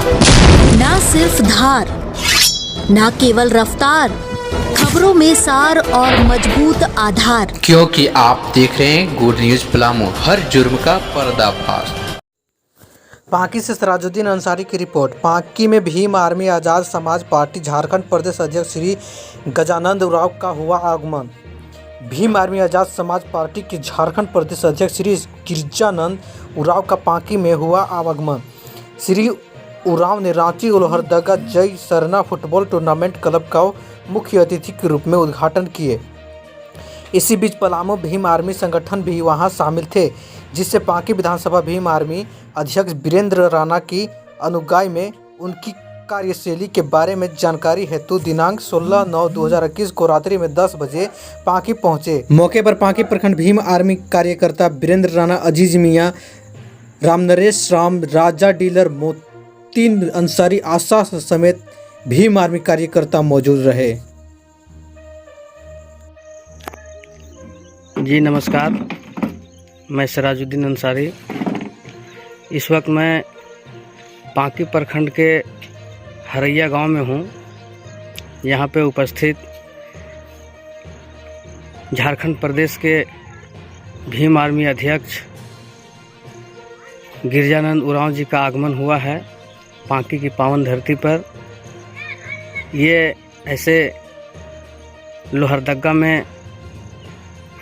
ना सिर्फ धार, ना केवल रफ्तार, खबरों में सार और मजबूत आधार। क्योंकि आप देख रहे हैं गुड न्यूज पलामू, हर जुर्म का पर्दाफाश। पांकी से सिराजुद्दीन अंसारी की रिपोर्ट। पांकी में भीम आर्मी आज़ाद समाज पार्टी झारखंड प्रदेश अध्यक्ष श्री गजानंद उरांव का हुआ आगमन। भीम आर्मी आज़ाद समाज पार्टी के झारखंड प्रदेश अध्यक्ष श्री गिरजानंद उरांव का पांकी में हुआ आगमन। श्री उरांव ने रांची लोहरदगा जय सरना फुटबॉल टूर्नामेंट क्लब का मुख्य अतिथि के रूप में उद्घाटन किए। इसी बीच पलामू भीम आर्मी संगठन भी वहां शामिल थे, जिससे पांकी विधानसभा भीम आर्मी अध्यक्ष वीरेंद्र राणा की अनुगाई में उनकी कार्यशैली के बारे में जानकारी हेतु दिनांक 16/9/2021 को रात्रि में 10 बजे पांकी पहुंचे। मौके पर पांकी प्रखंड भीम आर्मी कार्यकर्ता वीरेंद्र राणा, अजीज मियाँ, रामनरेश राम, राजा डीलर, मोतीन अंसारी, आशा समेत भीम आर्मी कार्यकर्ता मौजूद रहे। जी नमस्कार, मैं सिराजुद्दीन अंसारी। इस वक्त मैं पांकी प्रखंड के हरैया गांव में हूं। यहां पे उपस्थित झारखंड प्रदेश के भीम आर्मी अध्यक्ष गिरजानंद उरांव जी का आगमन हुआ है पांकी की पावन धरती पर। ये ऐसे लोहरदगा में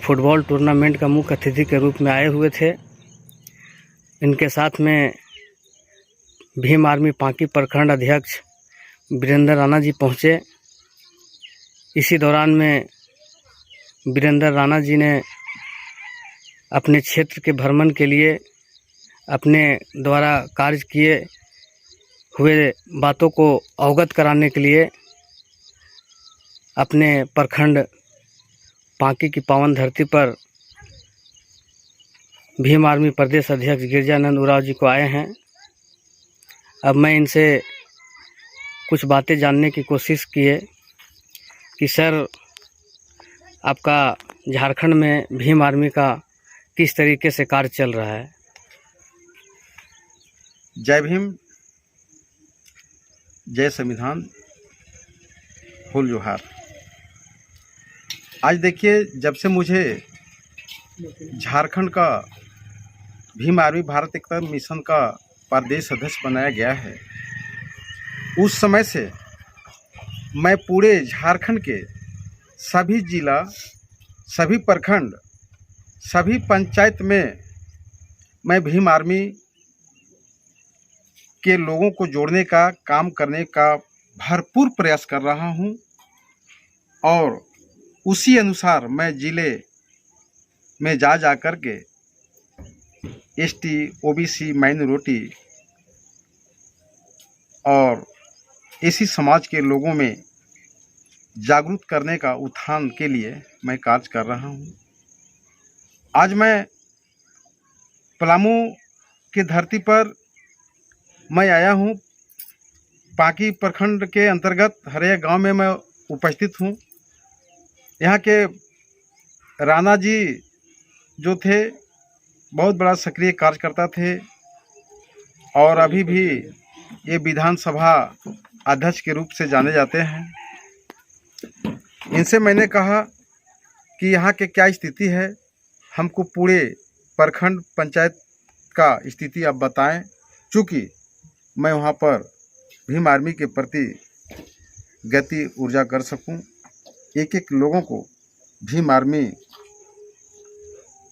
फुटबॉल टूर्नामेंट का मुख्य अतिथि के रूप में आए हुए थे। इनके साथ में भीम आर्मी पांकी प्रखंड अध्यक्ष वीरेंद्र राणा जी पहुँचे। इसी दौरान में वीरेंद्र राणा जी ने अपने क्षेत्र के भ्रमण के लिए अपने द्वारा कार्य किए हुए बातों को अवगत कराने के लिए अपने प्रखंड पांकी की पावन धरती पर भीम आर्मी प्रदेश अध्यक्ष गिरजानंद उरांव जी को आए हैं। अब मैं इनसे कुछ बातें जानने की कोशिश किए कि सर, आपका झारखंड में भीम आर्मी का किस तरीके से कार्य चल रहा है। जय भीम, जय संविधान, फूल जोहार। आज देखिए, जब से मुझे झारखंड का भीम आर्मी भारत एकता मिशन का प्रदेश अध्यक्ष बनाया गया है, उस समय से मैं पूरे झारखंड के सभी जिला, सभी प्रखंड, सभी पंचायत में मैं भीम आर्मी के लोगों को जोड़ने का काम करने का भरपूर प्रयास कर रहा हूं। और उसी अनुसार मैं जिले में जा कर के एसटी, ओबीसी, माइनॉरिटी और इसी समाज के लोगों में जागरूक करने का उत्थान के लिए मैं कार्य कर रहा हूं। आज मैं पलामू की धरती पर मैं आया हूं। पांकी प्रखंड के अंतर्गत हरैया गांव में मैं उपस्थित हूं। यहाँ के राणा जी जो थे, बहुत बड़ा सक्रिय कार्यकर्ता थे और अभी भी ये विधानसभा अध्यक्ष के रूप से जाने जाते हैं। इनसे मैंने कहा कि यहाँ के क्या स्थिति है, हमको पूरे प्रखंड पंचायत का स्थिति आप बताएं, चूँकि मैं वहाँ पर भीम आर्मी के प्रति गति ऊर्जा कर सकूं, एक एक लोगों को भीम आर्मी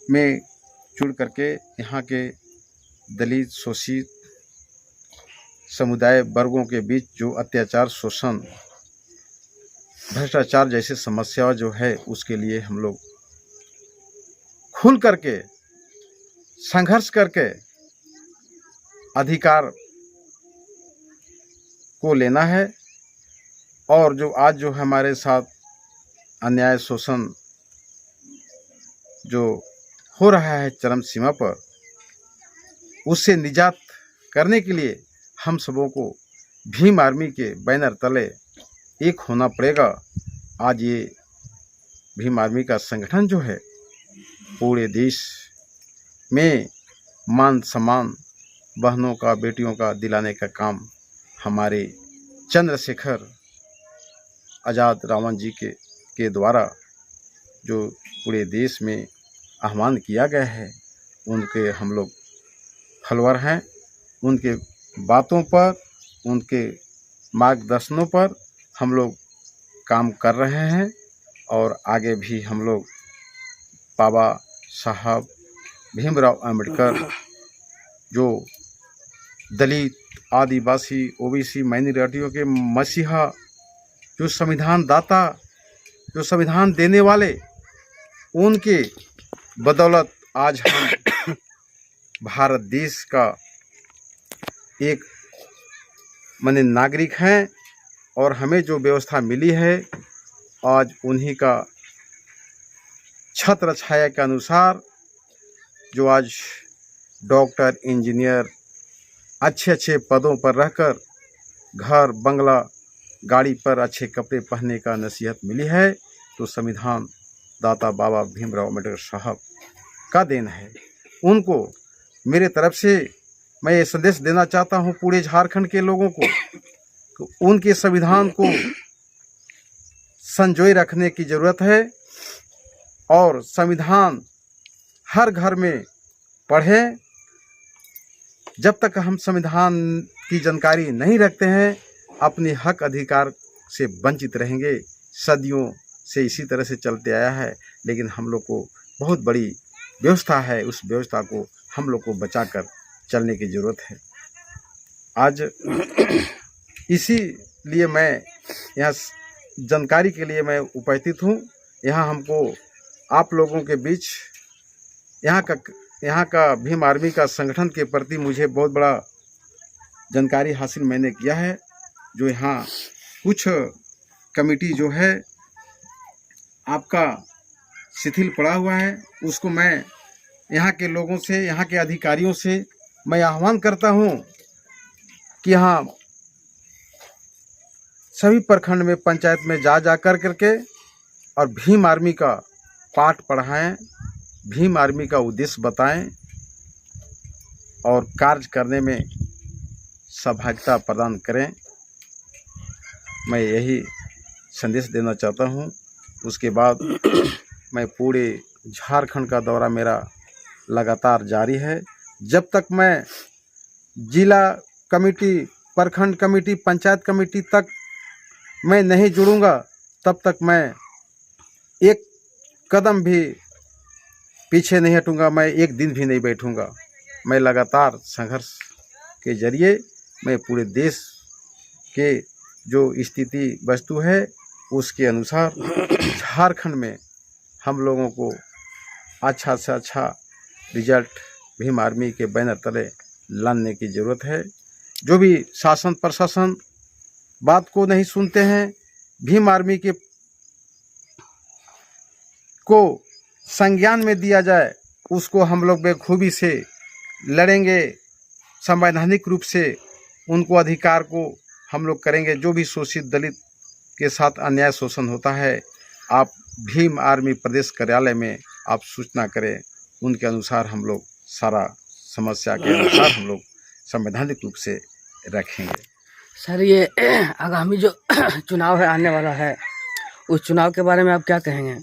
में जुड़ करके यहाँ के दलित, शोषित समुदाय वर्गों के बीच जो अत्याचार, शोषण, भ्रष्टाचार जैसे समस्या जो है, उसके लिए हम लोग खुल करके संघर्ष करके अधिकार को लेना है। और जो आज जो हमारे साथ अन्याय, शोषण जो हो रहा है चरम सीमा पर, उससे निजात करने के लिए हम सबों को भीम आर्मी के बैनर तले एक होना पड़ेगा। आज ये भीम आर्मी का संगठन जो है पूरे देश में मान सम्मान बहनों का, बेटियों का दिलाने का काम हमारे चंद्रशेखर आज़ाद रावण जी के द्वारा जो पूरे देश में आह्वान किया गया है, उनके हम लोग फॉलोअर हैं। उनके बातों पर, उनके मार्गदर्शनों पर हम लोग काम कर रहे हैं और आगे भी हम लोग बाबा साहब भीमराव अंबेडकर जो दलित, आदिवासी, ओबीसी, माइनॉरिटियों के मसीहा, जो संविधान दाता, जो संविधान देने वाले, उनके बदौलत आज हम भारत देश का एक माने नागरिक हैं और हमें जो व्यवस्था मिली है आज उन्हीं का छत्र छाया के अनुसार जो आज डॉक्टर, इंजीनियर अच्छे अच्छे पदों पर रहकर घर, बंगला, गाड़ी पर अच्छे कपड़े पहनने का नसीहत मिली है, तो संविधान दाता बाबा भीमराव अम्बेडकर साहब का देन है। उनको मेरे तरफ से मैं ये संदेश देना चाहता हूँ पूरे झारखंड के लोगों को कि उनके संविधान को संजोए रखने की ज़रूरत है और संविधान हर घर में पढ़ें। जब तक हम संविधान की जानकारी नहीं रखते हैं, अपने हक अधिकार से वंचित रहेंगे। सदियों से इसी तरह से चलते आया है, लेकिन हम लोग को बहुत बड़ी व्यवस्था है, उस व्यवस्था को हम लोग को बचाकर चलने की ज़रूरत है। आज इसीलिए मैं यहाँ जानकारी के लिए मैं उपस्थित हूँ। यहाँ हमको आप लोगों के बीच यहाँ का भीम आर्मी का संगठन के प्रति मुझे बहुत बड़ा जानकारी हासिल मैंने किया है। जो यहाँ कुछ कमेटी जो है आपका शिथिल पड़ा हुआ है, उसको मैं यहाँ के लोगों से, यहाँ के अधिकारियों से मैं आह्वान करता हूँ कि यहाँ सभी प्रखंड में, पंचायत में जा कर करके और भीम आर्मी का पाठ पढ़ाएं, भीम आर्मी का उद्देश्य बताएं और कार्य करने में सहभागिता प्रदान करें। मैं यही संदेश देना चाहता हूँ। उसके बाद मैं पूरे झारखंड का दौरा मेरा लगातार जारी है। जब तक मैं जिला कमेटी, प्रखंड कमेटी, पंचायत कमेटी तक मैं नहीं जुड़ूंगा, तब तक मैं एक कदम भी पीछे नहीं हटूंगा, मैं एक दिन भी नहीं बैठूंगा। मैं लगातार संघर्ष के जरिए मैं पूरे देश के जो स्थिति वस्तु है उसके अनुसार झारखंड में हम लोगों को अच्छा से अच्छा रिजल्ट भीम आर्मी के बैनर तले लाने की ज़रूरत है। जो भी शासन प्रशासन बात को नहीं सुनते हैं, भीम आर्मी के को संज्ञान में दिया जाए, उसको हम लोग बेखूबी से लड़ेंगे। संवैधानिक रूप से उनको अधिकार को हम लोग करेंगे। जो भी शोषित दलित के साथ अन्याय शोषण होता है, आप भीम आर्मी प्रदेश कार्यालय में आप सूचना करें, उनके अनुसार हम लोग सारा समस्या के अनुसार हम लोग संवैधानिक रूप से रखेंगे। सर, ये आगामी जो चुनाव है आने वाला है, उस चुनाव के बारे में आप क्या कहेंगे?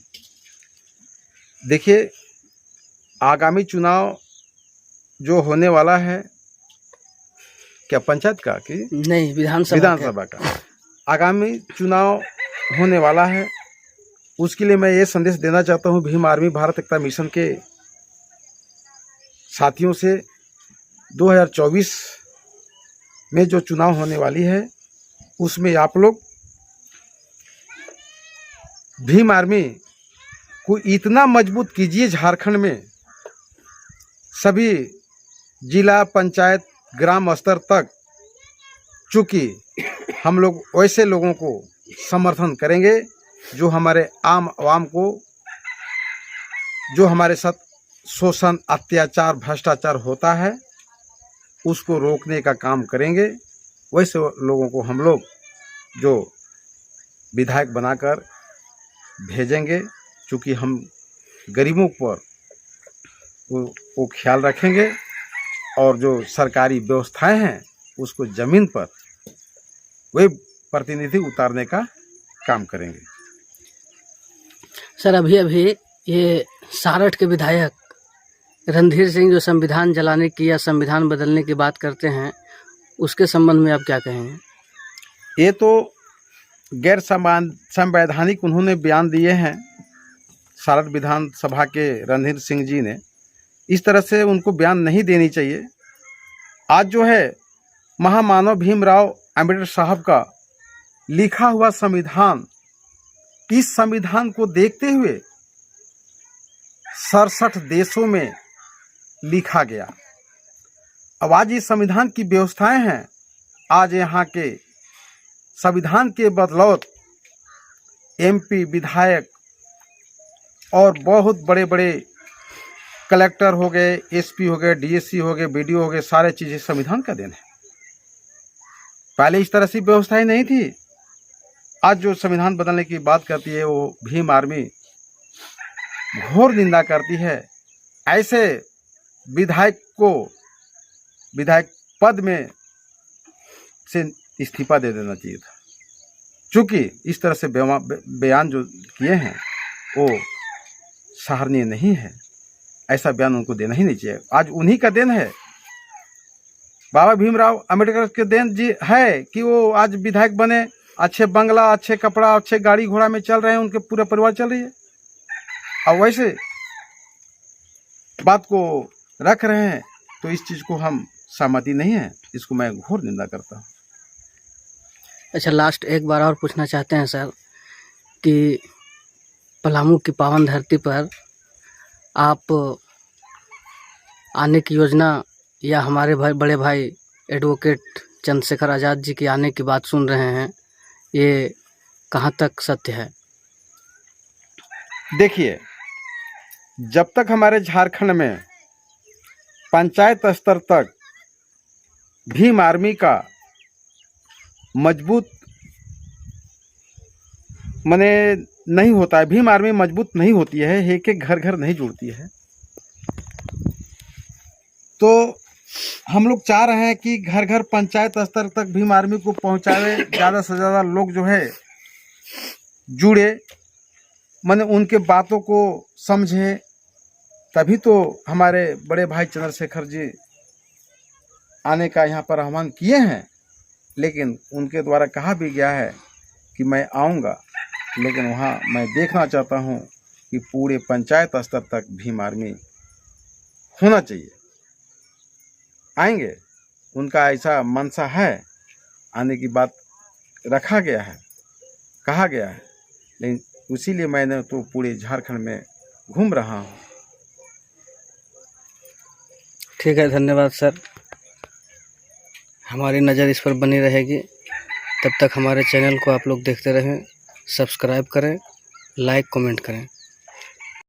देखिए, आगामी चुनाव जो होने वाला है, क्या पंचायत का कि नहीं, विधानसभा का आगामी चुनाव होने वाला है, उसके लिए मैं ये संदेश देना चाहता हूँ भीम आर्मी भारत एकता मिशन के साथियों से। 2024 में जो चुनाव होने वाली है, उसमें आप लोग भीम आर्मी को इतना मजबूत कीजिए झारखंड में, सभी जिला, पंचायत, ग्राम स्तर तक, चूँकि हम लोग वैसे लोगों को समर्थन करेंगे जो हमारे आम आवाम को, जो हमारे साथ शोषण, अत्याचार, भ्रष्टाचार होता है, उसको रोकने का काम करेंगे। वैसे लोगों को हम लोग जो विधायक बनाकर भेजेंगे, चूँकि हम गरीबों पर वो ख्याल रखेंगे और जो सरकारी व्यवस्थाएं हैं उसको ज़मीन पर वे प्रतिनिधि उतारने का काम करेंगे। सर, अभी अभी ये सारठ के विधायक रणधीर सिंह जो संविधान जलाने की या संविधान बदलने की बात करते हैं, उसके संबंध में आप क्या कहेंगे? ये तो गैर संवैधानिक उन्होंने बयान दिए हैं सारठ विधानसभा के रणधीर सिंह जी ने। इस तरह से उनको बयान नहीं देनी चाहिए। आज जो है महामानव भीमराव अम्बेडकर साहब का लिखा हुआ संविधान, इस संविधान को देखते हुए 67 देशों में लिखा गया। अब आज इस संविधान की व्यवस्थाएं हैं, आज यहाँ के संविधान के बदौलत एमपी, विधायक और बहुत बड़े बड़े कलेक्टर हो गए, एसपी हो गए, डीएससी हो गए, बीडीओ हो गए, सारे चीज़ें संविधान का देन है। पहले इस तरह से व्यवस्थाएं नहीं थी। आज जो संविधान बदलने की बात करती है वो भीम आर्मी घोर निंदा करती है। ऐसे विधायक को विधायक पद में से इस्तीफा दे देना चाहिए था, चूँकि इस तरह से बयान जो किए हैं वो सराहनीय नहीं है। ऐसा बयान उनको देना ही नहीं चाहिए। आज उन्हीं का देन है, बाबा भीमराव अम्बेडकर के देन जी है कि वो आज विधायक बने, अच्छे बंगला, अच्छे कपड़ा, अच्छे गाड़ी घोड़ा में चल रहे हैं, उनके पूरा परिवार चल रही है। अब वैसे बात को रख रहे हैं तो इस चीज़ को हम सहमति नहीं है, इसको मैं घोर निंदा करता हूँ। अच्छा, लास्ट एक बार और पूछना चाहते हैं सर कि पलामू की पावन धरती पर आप आने की योजना या हमारे बड़े भाई एडवोकेट चंद्रशेखर आज़ाद जी की आने की बात सुन रहे हैं, ये कहाँ तक सत्य है? देखिए, जब तक हमारे झारखंड में पंचायत स्तर तक भीम आर्मी का मजबूत मने नहीं होता है, भीम आर्मी मजबूत नहीं होती है, एक एक घर घर नहीं जुड़ती है, तो हम लोग चाह रहे हैं कि घर घर पंचायत स्तर तक भीम आर्मी को पहुंचावे, ज़्यादा से ज़्यादा लोग जो है जुड़े, माने उनके बातों को समझे। तभी तो हमारे बड़े भाई चंद्रशेखर जी आने का यहाँ पर आह्वान किए हैं। लेकिन उनके द्वारा कहा भी गया है कि मैं आऊँगा, लेकिन वहाँ मैं देखना चाहता हूँ कि पूरे पंचायत स्तर तक भीम आर्मी होना चाहिए। आएंगे, उनका ऐसा मनसा है, आने की बात रखा गया है, कहा गया है, लेकिन इसीलिए मैंने तो पूरे झारखंड में घूम रहा हूँ। ठीक है, धन्यवाद सर। हमारी नज़र इस पर बनी रहेगी। तब तक हमारे चैनल को आप लोग देखते रहें, सब्सक्राइब करें, लाइक कमेंट करें।